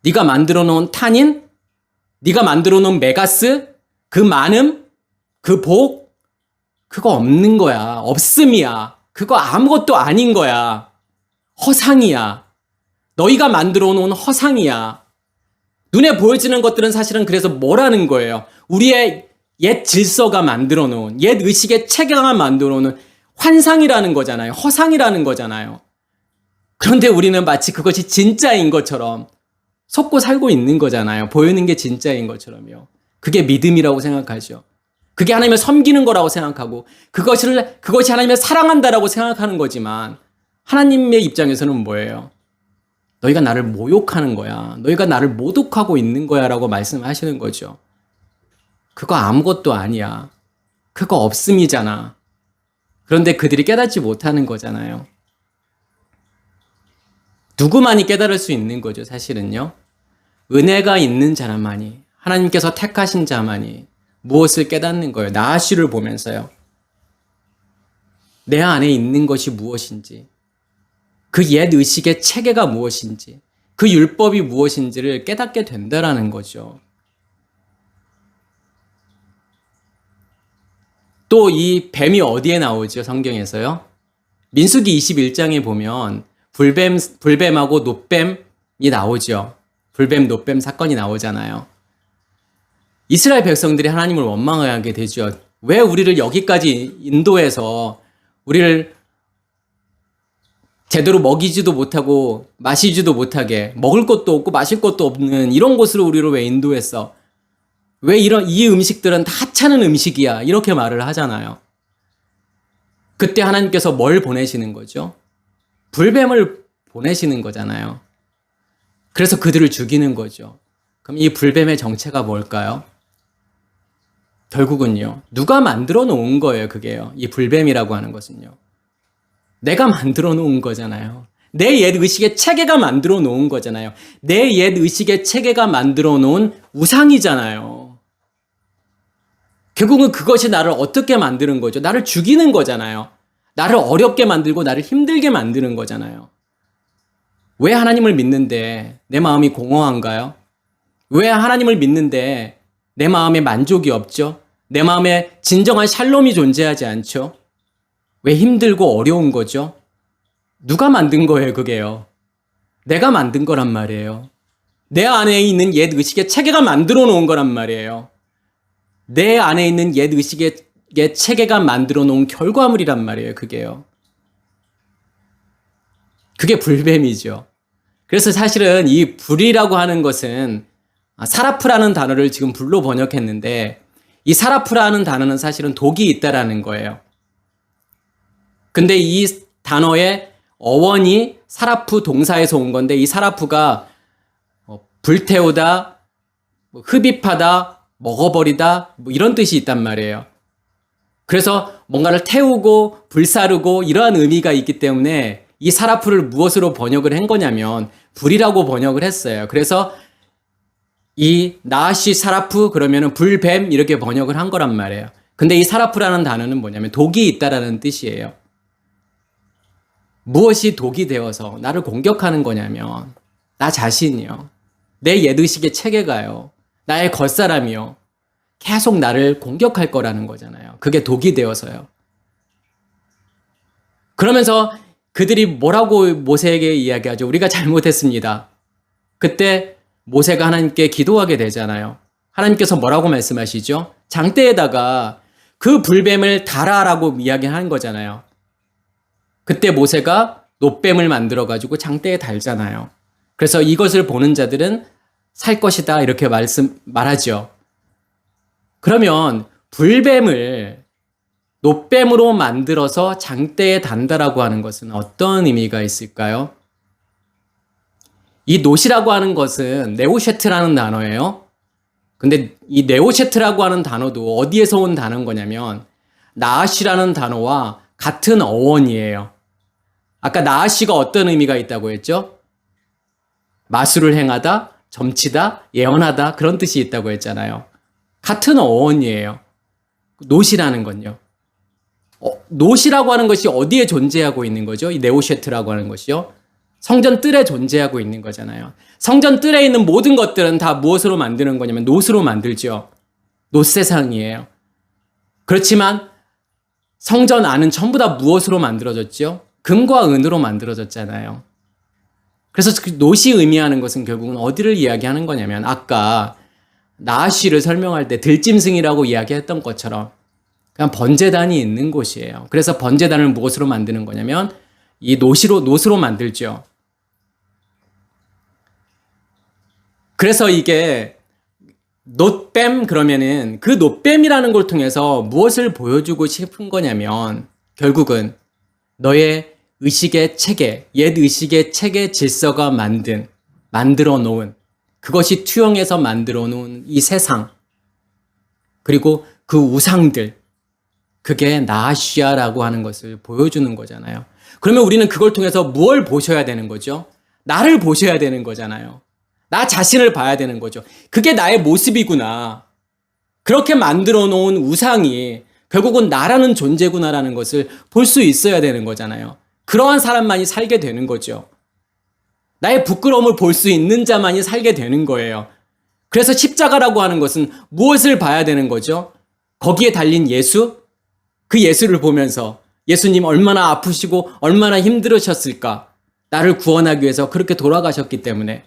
네가 만들어 놓은 탄인? 네가 만들어 놓은 메가스? 그 많음? 그 복? 그거 없는 거야. 없음이야. 그거 아무것도 아닌 거야. 허상이야. 너희가 만들어 놓은 허상이야. 눈에 보여지는 것들은 사실은 그래서 뭐라는 거예요? 우리의 옛 질서가 만들어 놓은, 옛 의식의 체계가 만들어 놓은 환상이라는 거잖아요. 허상이라는 거잖아요. 그런데 우리는 마치 그것이 진짜인 것처럼 속고 살고 있는 거잖아요. 보이는 게 진짜인 것처럼요. 그게 믿음이라고 생각하죠. 그게 하나님을 섬기는 거라고 생각하고 그것이 하나님을 사랑한다라고 생각하는 거지만 하나님의 입장에서는 뭐예요? 너희가 나를 모욕하는 거야. 너희가 나를 모독하고 있는 거야 라고 말씀하시는 거죠. 그거 아무것도 아니야. 그거 없음이잖아. 그런데 그들이 깨닫지 못하는 거잖아요. 누구만이 깨달을 수 있는 거죠, 사실은요. 은혜가 있는 자만이, 하나님께서 택하신 자만이 무엇을 깨닫는 거예요? 나아씨를 보면서요. 내 안에 있는 것이 무엇인지, 그 옛 의식의 체계가 무엇인지, 그 율법이 무엇인지를 깨닫게 된다라는 거죠. 또 이 뱀이 어디에 나오죠? 성경에서요. 민수기 21장에 보면 불뱀하고 놋뱀이 나오죠. 불뱀, 놋뱀 사건이 나오잖아요. 이스라엘 백성들이 하나님을 원망하게 되죠. 왜 우리를 여기까지 인도해서 우리를 제대로 먹이지도 못하고 마시지도 못하게 먹을 것도 없고 마실 것도 없는 이런 곳으로 우리를 왜 인도했어? 왜 이 음식들은 다 하찮은 음식이야? 이렇게 말을 하잖아요. 그때 하나님께서 뭘 보내시는 거죠? 불뱀을 보내시는 거잖아요. 그래서 그들을 죽이는 거죠. 그럼 이 불뱀의 정체가 뭘까요? 결국은요, 누가 만들어 놓은 거예요, 그게요. 이 불뱀이라고 하는 것은요. 내가 만들어 놓은 거잖아요. 내 옛 의식의 체계가 만들어 놓은 거잖아요. 내 옛 의식의 체계가 만들어 놓은 우상이잖아요. 결국은 그것이 나를 어떻게 만드는 거죠? 나를 죽이는 거잖아요. 나를 어렵게 만들고 나를 힘들게 만드는 거잖아요. 왜 하나님을 믿는데 내 마음이 공허한가요? 왜 하나님을 믿는데 내 마음에 만족이 없죠? 내 마음에 진정한 샬롬이 존재하지 않죠? 왜 힘들고 어려운 거죠? 누가 만든 거예요, 그게요? 내가 만든 거란 말이에요. 내 안에 있는 옛 의식의 체계가 만들어 놓은 거란 말이에요. 내 안에 있는 옛 의식의 체계가 만들어 놓은 결과물이란 말이에요, 그게요. 그게 불뱀이죠. 그래서 사실은 이 불이라고 하는 것은 사라프라는 단어를 지금 불로 번역했는데 이 사라프라는 단어는 사실은 독이 있다라는 거예요. 근데 이 단어의 어원이 사라프 동사에서 온 건데 이 사라프가 불태우다, 흡입하다, 먹어버리다 뭐 이런 뜻이 있단 말이에요. 그래서 뭔가를 태우고 불사르고 이러한 의미가 있기 때문에 이 사라프를 무엇으로 번역을 한 거냐면 불이라고 번역을 했어요. 그래서 이 나아시 사라프 그러면은 불뱀 이렇게 번역을 한 거란 말이에요. 근데 이 사라프라는 단어는 뭐냐면 독이 있다라는 뜻이에요. 무엇이 독이 되어서 나를 공격하는 거냐면 나 자신이요. 내 옛의식의 체계가요. 나의 겉사람이요. 계속 나를 공격할 거라는 거잖아요. 그게 독이 되어서요. 그러면서 그들이 뭐라고 모세에게 이야기하죠? 우리가 잘못했습니다. 그때 모세가 하나님께 기도하게 되잖아요. 하나님께서 뭐라고 말씀하시죠? 장대에다가 그 불뱀을 달아라고 이야기하는 거잖아요. 그때 모세가 놋뱀을 만들어가지고 장대에 달잖아요. 그래서 이것을 보는 자들은 살 것이다 이렇게 말하죠. 그러면 불뱀을 놋뱀으로 만들어서 장대에 단다라고 하는 것은 어떤 의미가 있을까요? 이 놋이라고 하는 것은 네오쉐트라는 단어예요. 근데 이 네오셰트라고 하는 단어도 어디에서 온 단어인 거냐면 나아시라는 단어와 같은 어원이에요. 아까 나아시가 어떤 의미가 있다고 했죠? 마술을 행하다, 점치다, 예언하다 그런 뜻이 있다고 했잖아요. 같은 어원이에요. 놋이라는 건요. 놋이라고 하는 것이 어디에 존재하고 있는 거죠? 이 네오셰트라고 하는 것이요. 성전 뜰에 존재하고 있는 거잖아요. 성전 뜰에 있는 모든 것들은 다 무엇으로 만드는 거냐면 놋으로 만들죠. 놋 세상이에요. 그렇지만 성전 안은 전부 다 무엇으로 만들어졌죠? 금과 은으로 만들어졌잖아요. 그래서 그 놋이 의미하는 것은 결국은 어디를 이야기하는 거냐면 아까 나아시를 설명할 때 들짐승이라고 이야기했던 것처럼 그냥 번제단이 있는 곳이에요. 그래서 번제단을 무엇으로 만드는 거냐면 이 놋으로 만들죠. 그래서 이게 놋뱀 그러면은 그 놋뱀이라는 걸 통해서 무엇을 보여주고 싶은 거냐면 결국은 너의 의식의 체계, 옛 의식의 체계 질서가 만들어 놓은 그것이 투영해서 만들어 놓은 이 세상 그리고 그 우상들 그게 나아시아라고 하는 것을 보여주는 거잖아요. 그러면 우리는 그걸 통해서 무엇을 보셔야 되는 거죠? 나를 보셔야 되는 거잖아요. 나 자신을 봐야 되는 거죠. 그게 나의 모습이구나. 그렇게 만들어 놓은 우상이 결국은 나라는 존재구나라는 것을 볼 수 있어야 되는 거잖아요. 그러한 사람만이 살게 되는 거죠. 나의 부끄러움을 볼 수 있는 자만이 살게 되는 거예요. 그래서 십자가라고 하는 것은 무엇을 봐야 되는 거죠? 거기에 달린 예수? 그 예수를 보면서 예수님 얼마나 아프시고 얼마나 힘들으셨을까? 나를 구원하기 위해서 그렇게 돌아가셨기 때문에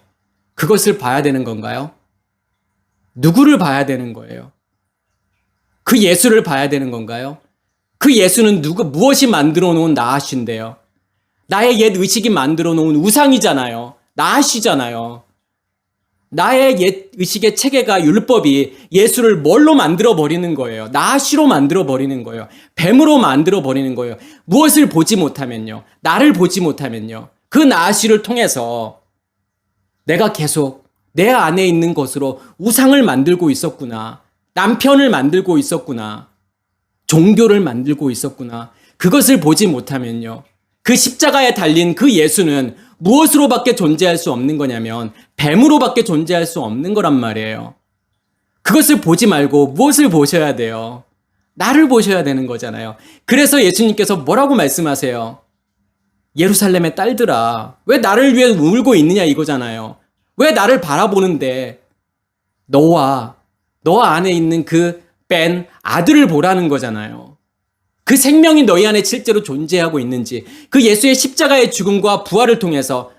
그것을 봐야 되는 건가요? 누구를 봐야 되는 거예요? 그 예수를 봐야 되는 건가요? 그 예수는 무엇이 만들어 놓은 나아시인데요. 나의 옛 의식이 만들어 놓은 우상이잖아요. 나아시잖아요. 나의 옛 의식의 체계가 율법이 예수를 뭘로 만들어 버리는 거예요. 나아시로 만들어 버리는 거예요. 뱀으로 만들어 버리는 거예요. 무엇을 보지 못하면요. 나를 보지 못하면요. 그 나아시를 통해서 내가 계속 내 안에 있는 것으로 우상을 만들고 있었구나. 남편을 만들고 있었구나. 종교를 만들고 있었구나. 그것을 보지 못하면요. 그 십자가에 달린 그 예수는 무엇으로밖에 존재할 수 없는 거냐면 뱀으로밖에 존재할 수 없는 거란 말이에요. 그것을 보지 말고 무엇을 보셔야 돼요? 나를 보셔야 되는 거잖아요. 그래서 예수님께서 뭐라고 말씀하세요? 예루살렘의 딸들아, 왜 나를 위해 울고 있느냐 이거잖아요. 왜 나를 바라보는데 너와 너 안에 있는 그 뺀 아들을 보라는 거잖아요. 그 생명이 너희 안에 실제로 존재하고 있는지, 그 예수의 십자가의 죽음과 부활을 통해서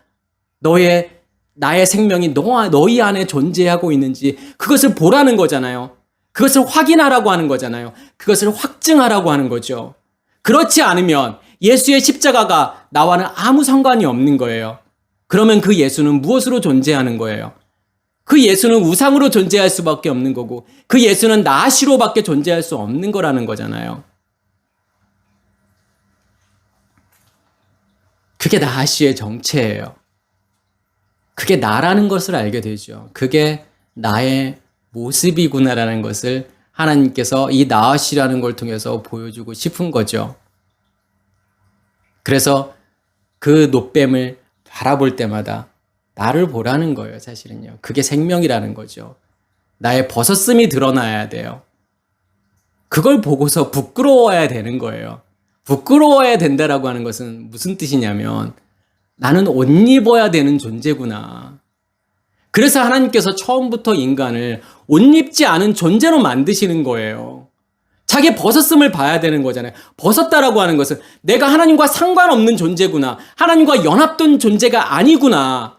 나의 생명이 너희 안에 존재하고 있는지 그것을 보라는 거잖아요. 그것을 확인하라고 하는 거잖아요. 그것을 확증하라고 하는 거죠. 그렇지 않으면 예수의 십자가가 나와는 아무 상관이 없는 거예요. 그러면 그 예수는 무엇으로 존재하는 거예요? 그 예수는 우상으로 존재할 수밖에 없는 거고 그 예수는 나아시로밖에 존재할 수 없는 거라는 거잖아요. 그게 나아시의 정체예요. 그게 나라는 것을 알게 되죠. 그게 나의 모습이구나라는 것을 하나님께서 이 나아시라는 걸 통해서 보여주고 싶은 거죠. 그래서 그 놋뱀을 바라볼 때마다 나를 보라는 거예요, 사실은요. 그게 생명이라는 거죠. 나의 벗었음이 드러나야 돼요. 그걸 보고서 부끄러워야 되는 거예요. 부끄러워야 된다라고 하는 것은 무슨 뜻이냐면 나는 옷 입어야 되는 존재구나. 그래서 하나님께서 처음부터 인간을 옷 입지 않은 존재로 만드시는 거예요. 자기 벗었음을 봐야 되는 거잖아요. 벗었다라고 하는 것은 내가 하나님과 상관없는 존재구나. 하나님과 연합된 존재가 아니구나.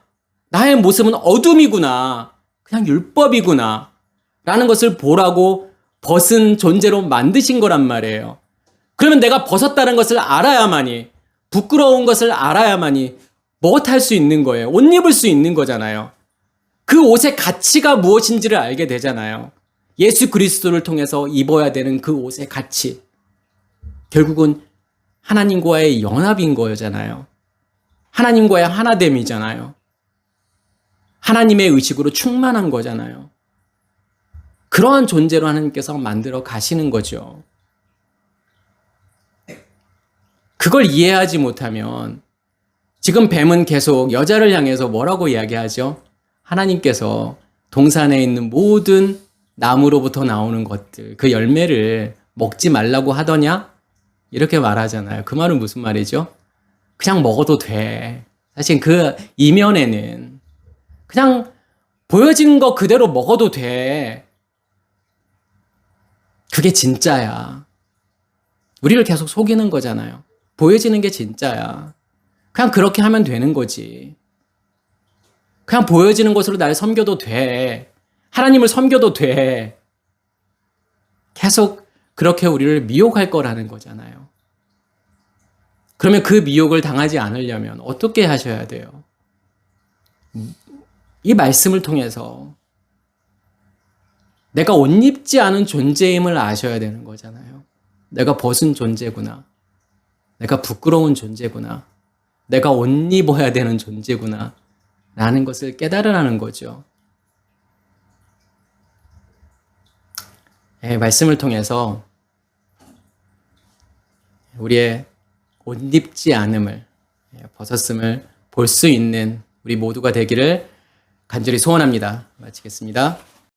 나의 모습은 어둠이구나. 그냥 율법이구나. 라는 것을 보라고 벗은 존재로 만드신 거란 말이에요. 그러면 내가 벗었다는 것을 알아야만이, 부끄러운 것을 알아야만이 무엇할 수 있는 거예요. 옷 입을 수 있는 거잖아요. 그 옷의 가치가 무엇인지를 알게 되잖아요. 예수 그리스도를 통해서 입어야 되는 그 옷의 가치. 결국은 하나님과의 연합인 거잖아요. 하나님과의 하나됨이잖아요. 하나님의 의식으로 충만한 거잖아요. 그러한 존재로 하나님께서 만들어 가시는 거죠. 그걸 이해하지 못하면 지금 뱀은 계속 여자를 향해서 뭐라고 이야기하죠? 하나님께서 동산에 있는 모든 나무로부터 나오는 것들, 그 열매를 먹지 말라고 하더냐? 이렇게 말하잖아요. 그 말은 무슨 말이죠? 그냥 먹어도 돼. 사실 그 이면에는 그냥 보여진 거 그대로 먹어도 돼. 그게 진짜야. 우리를 계속 속이는 거잖아요. 보여지는 게 진짜야. 그냥 그렇게 하면 되는 거지. 그냥 보여지는 것으로 날 섬겨도 돼. 하나님을 섬겨도 돼. 계속 그렇게 우리를 미혹할 거라는 거잖아요. 그러면 그 미혹을 당하지 않으려면 어떻게 하셔야 돼요? 이 말씀을 통해서 내가 옷 입지 않은 존재임을 아셔야 되는 거잖아요. 내가 벗은 존재구나. 내가 부끄러운 존재구나. 내가 옷 입어야 되는 존재구나. 라는 것을 깨달으라는 거죠. 네, 말씀을 통해서 우리의 옷 입지 않음을, 벗었음을 볼 수 있는 우리 모두가 되기를 간절히 소원합니다. 마치겠습니다.